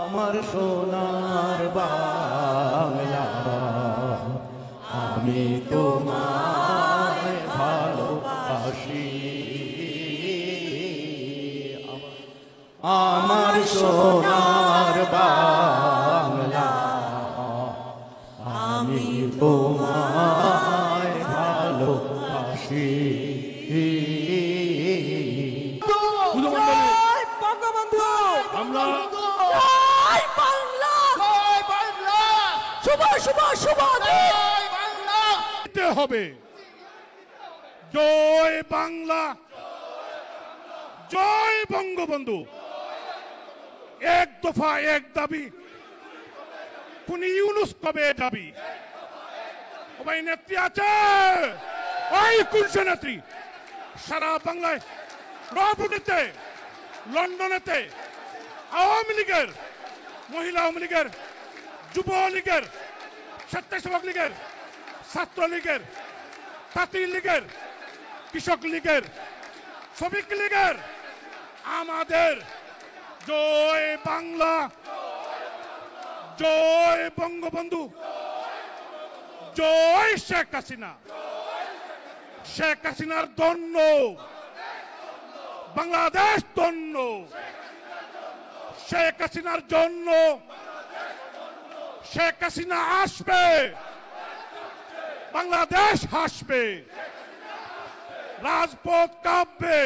আমার সোনার বাংলা, আমি তোমায় ভালোবাসি। আমার সোনার বাংলা, আমি তোমায় ভালোবাসি। হবে জয় বাংলা, জয় বঙ্গবন্ধু। এক দফা এক দাবি, কোন ইউনুস কবে যাবি? ওই নেত্রী আছে, ওই কোন নেত্রী সারা বাংলায় রংপুরেতে, লন্ডনেতে আওয়ামী লীগের, মহিলা আওয়ামী লীগের, যুব লীগের, স্বেচ্ছাসেবক লীগের, ছাত্র লীগের, তাঁতি লীগের, কৃষক লীগের, শ্রমিক লীগের, আমাদের জয় বাংলা, জয় বঙ্গবন্ধু, জয় শেখ হাসিনা। শেখ হাসিনার দণ্ড, বাংলাদেশ দণ্ড। শেখ হাসিনার জন্য শেখ হাসিনা আসবে, বাংলাদেশ হাসবে, রাজপথ কাঁপবে।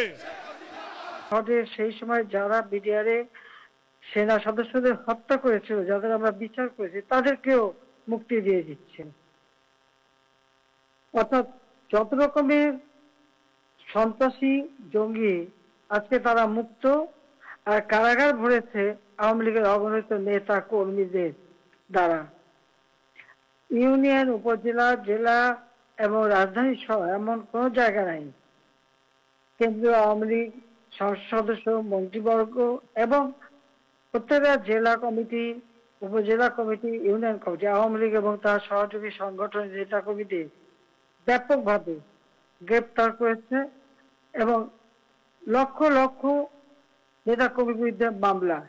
সেই সময় যারা বিডিআরে সেনা সদস্যদের হত্যা করেছিল, যাদের আমরা বিচার করেছি, তাদেরকেও মুক্তি দিয়ে দিচ্ছে। অর্থাৎ যত রকমের সন্ত্রাসী জঙ্গি আজকে তারা মুক্ত, আর কারাগার ভরেছে আওয়ামী লীগের অগণিত নেতা কর্মীদের দ্বারা। ইউনিয়ন, উপজেলা, জেলা এবং রাজধানী সহ এমন কোন জায়গা নাই কেন্দ্রীয় আওয়ামী লীগ সংসদ সদস্য, মন্ত্রীবর্গ এবং প্রত্যেকটা জেলা কমিটি, উপজেলা committee, union committee, Awami League এবং তার সহযোগী সংগঠন নেতা কমিটি ব্যাপকভাবে গ্রেপ্তার করেছে এবং লক্ষ লক্ষ নেতা কর্মীর বিরুদ্ধে মামলা।